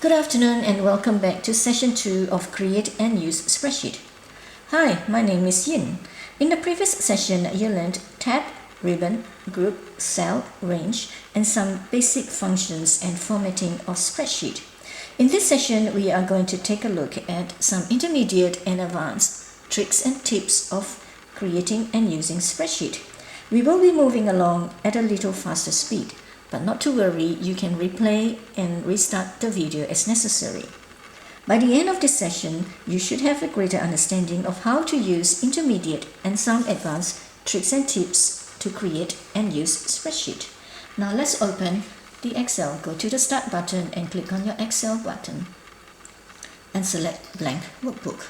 Good afternoon and welcome back to session 2 of Create and Use Spreadsheet. Hi, my name is Yin. In the previous session, you learned tab, ribbon, group, cell, range, and some basic functions and formatting of spreadsheet. In this session, we are going to take a look at some intermediate and advanced tricks and tips of creating and using spreadsheet. We will be moving along at a little faster speed. But not to worry, you can replay and restart the video as necessary. By the end of this session, you should have a greater understanding of how to use intermediate and some advanced tricks and tips to create and use spreadsheet. Now let's open the Excel. Go to the Start button and click on your Excel button and select Blank Workbook.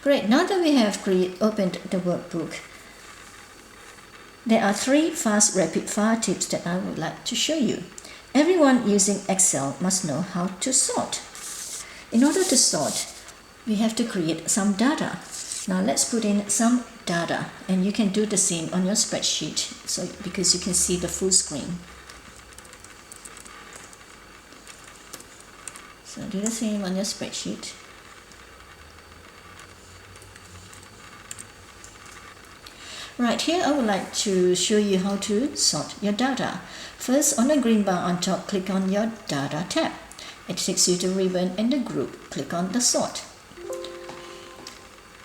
Great, now that we have opened the workbook, there are 3 fast rapid-fire tips that I would like to show you. Everyone using Excel must know how to sort. In order to sort, we have to create some data. Now let's put in some data, and you can do the same on your spreadsheet because you can see the full screen. So do the same on your spreadsheet. Right, here I would like to show you how to sort your data. First, on the green bar on top, click on your Data tab. It takes you to ribbon and the group. Click on the Sort.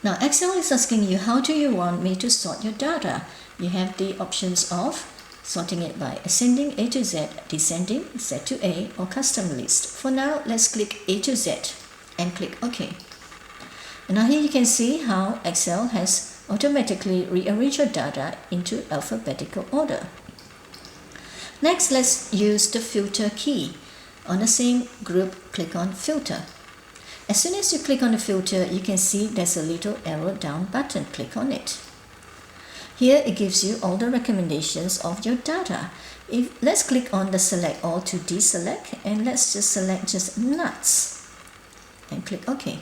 Now, Excel is asking you, how do you want me to sort your data? You have the options of sorting it by ascending A to Z, descending Z to A, or custom list. For now, let's click A to Z and click OK. And now here you can see how Excel has automatically rearrange your data into alphabetical order. Next, let's use the filter key. On the same group, click on filter. As soon as you click on the filter, you can see there's a little arrow down button. Click on it. Here it gives you all the recommendations of your data. Let's click on the select all to deselect, and let's just select just nuts and click OK.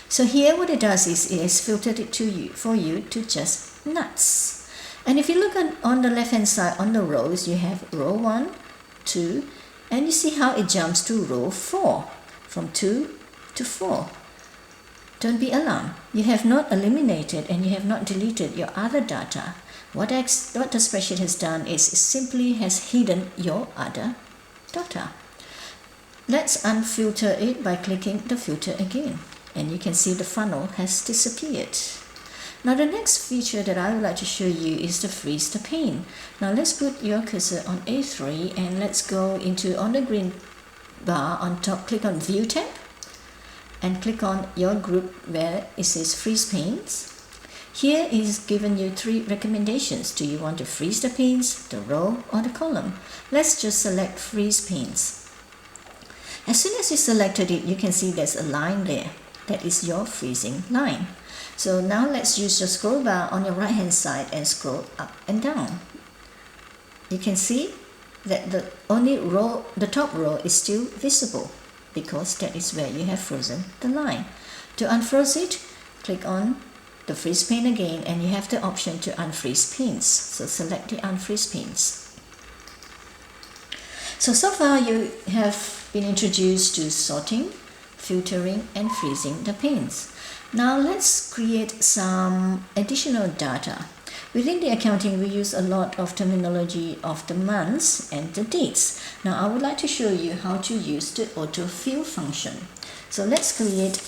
So here what it does is it has filtered it for you to just nuts. And if you look on the left hand side on the rows, you have row 1, 2, and you see how it jumps to row 4, from 2 to 4. Don't be alarmed. You have not eliminated and you have not deleted your other data. What the spreadsheet has done is it simply has hidden your other data. Let's unfilter it by clicking the filter again. And you can see the funnel has disappeared. Now the next feature that I would like to show you is the freeze the pane. Now let's put your cursor on A3 and let's go into on the green bar on top, click on View tab and click on your group where it says freeze panes. Here is given you 3 recommendations. Do you want to freeze the panes, the row, or the column? Let's just select freeze panes. As soon as you selected it, you can see there's a line there. That is your freezing line. So now let's use your scroll bar on your right hand side and scroll up and down. You can see that the top row is still visible because that is where you have frozen the line. To unfreeze it, click on the freeze pane again and you have the option to unfreeze panes. So select the unfreeze panes. So far you have been introduced to sorting, filtering and freezing the panes. Now let's create some additional data. Within the accounting, we use a lot of terminology of the months and the dates. Now I would like to show you how to use the autofill function. So let's create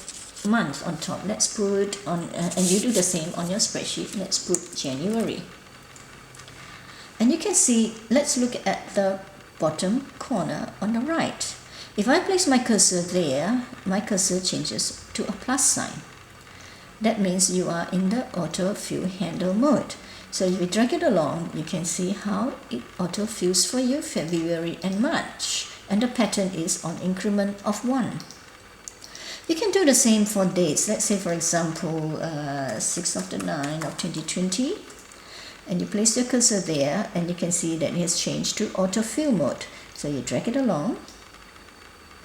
month on top. Let's put on, and you do the same on your spreadsheet. Let's put January. And you can see, let's look at the bottom corner on the right. If I place my cursor there, my cursor changes to a plus sign. That means you are in the autofill handle mode. So if you drag it along, you can see how it autofills for you February and March. And the pattern is on increment of 1. You can do the same for dates. Let's say for example 6th of the 9th of 2020. And you place your cursor there and you can see that it has changed to autofill mode. So you drag it along.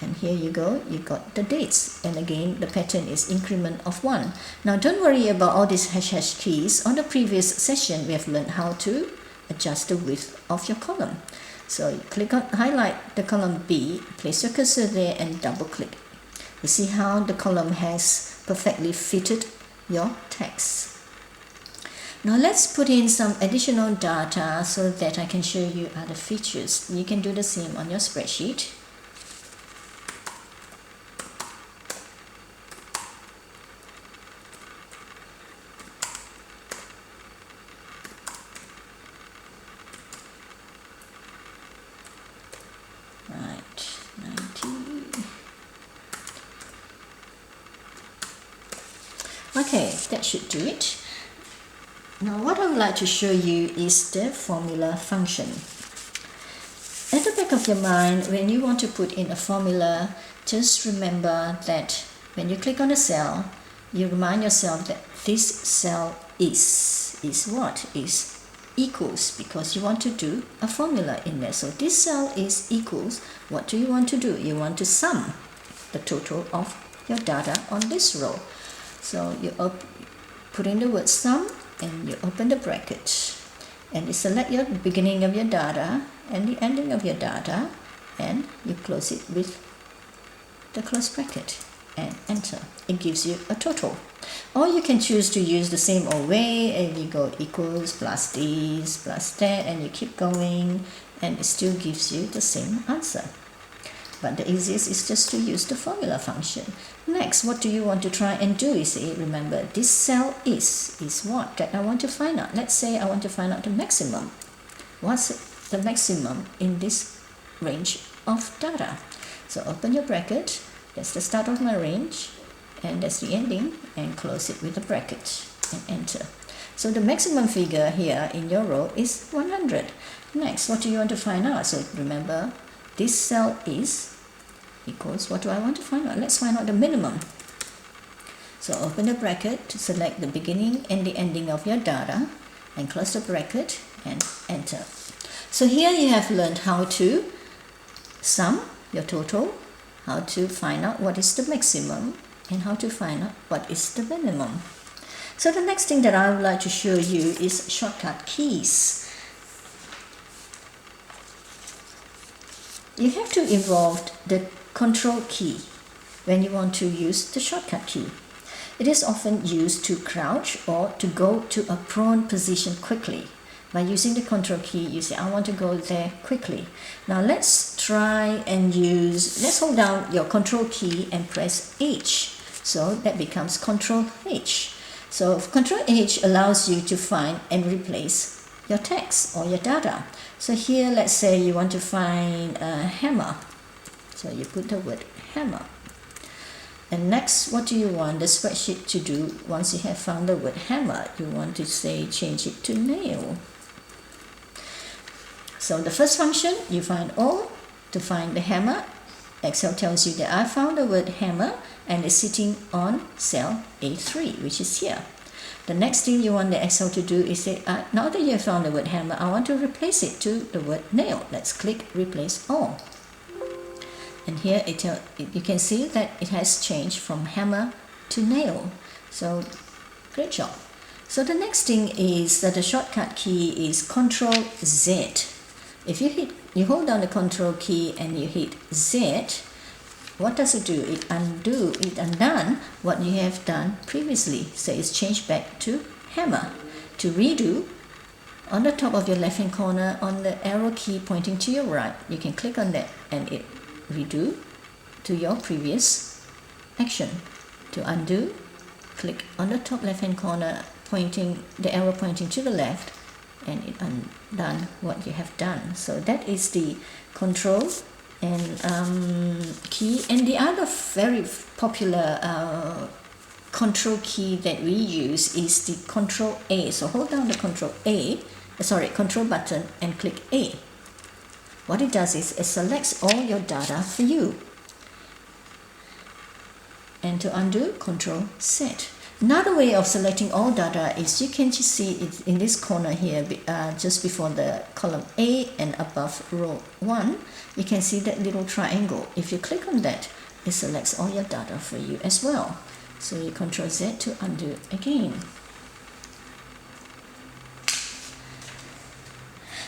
And here you go, you got the dates. And again, the pattern is increment of 1. Now don't worry about all these hash keys. On the previous session, we have learned how to adjust the width of your column. So you click on, highlight the column B, place your cursor there and double click. You see how the column has perfectly fitted your text. Now let's put in some additional data so that I can show you other features. You can do the same on your spreadsheet. Right, 90. Okay, that should do it. Now what I would like to show you is the formula function. At the back of your mind, when you want to put in a formula, just remember that when you click on a cell, you remind yourself that this cell is what? Is equals, because you want to do a formula in there. So this cell is equals. What do you want to do? You want to sum the total of your data on this row. So you put in the word sum and you open the bracket and you select your beginning of your data and the ending of your data and you close it with the close bracket and enter. It gives you a total. Or you can choose to use the same old way and you go equals plus this plus that and you keep going and it still gives you the same answer. But the easiest is just to use the formula function. Next, what do you want to try and do? You see, remember, this cell is what that I want to find out. Let's say I want to find out the maximum. What's the maximum in this range of data? So open your bracket, that's the start of my range, and that's the ending, and close it with a bracket, and enter. So the maximum figure here in your row is 100. Next, what do you want to find out? So remember, this cell is equals, what do I want to find out? Let's find out the minimum. So open the bracket to select the beginning and the ending of your data and close the bracket and enter. So here you have learned how to sum your total, how to find out what is the maximum, and how to find out what is the minimum. So the next thing that I would like to show you is shortcut keys. You have to involve the control key when you want to use the shortcut key. It is often used to crouch or to go to a prone position quickly. By using the control key, you say, I want to go there quickly. Now let's try and let's hold down your control key and press H. So that becomes control H. So control H allows you to find and replace your text or your data. So here, let's say you want to find a hammer. So you put the word hammer. And next, what do you want the spreadsheet to do once you have found the word hammer? You want to say change it to nail. So the first function, you find all to find the hammer. Excel tells you that I found the word hammer and it's sitting on cell A3, which is here. The next thing you want the Excel to do is say, now that you have found the word hammer, I want to replace it to the word nail. Let's click replace all. And here you can see that it has changed from hammer to nail. So great job. So the next thing is that the shortcut key is Control Z. If you hold down the Control key and you hit Z, what does it do? It undone what you have done previously. So it's changed back to hammer. To redo, on the top of your left hand corner on the arrow key pointing to your right, you can click on that and it redo to your previous action. To undo, click on the top left hand corner the arrow pointing to the left, and it undone what you have done. So that is the control and key. And the other very popular control key that we use is the Control A. So hold down the control button and click A. What it does is it selects all your data for you. And to undo, Control Z. Another way of selecting all data is you can just see it in this corner here, just before the column A and above row 1, you can see that little triangle. If you click on that, it selects all your data for you as well. So you Control Z to undo again.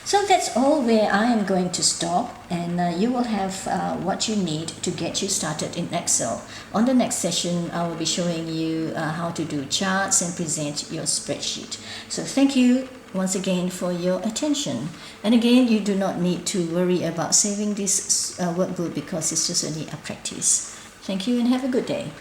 So that's all where I am going to stop, and you will have what you need to get you started in Excel. On the next session, I will be showing you how to do charts and present your spreadsheet. So thank you once again for your attention. And again, you do not need to worry about saving this workbook because it's just only a practice. Thank you and have a good day.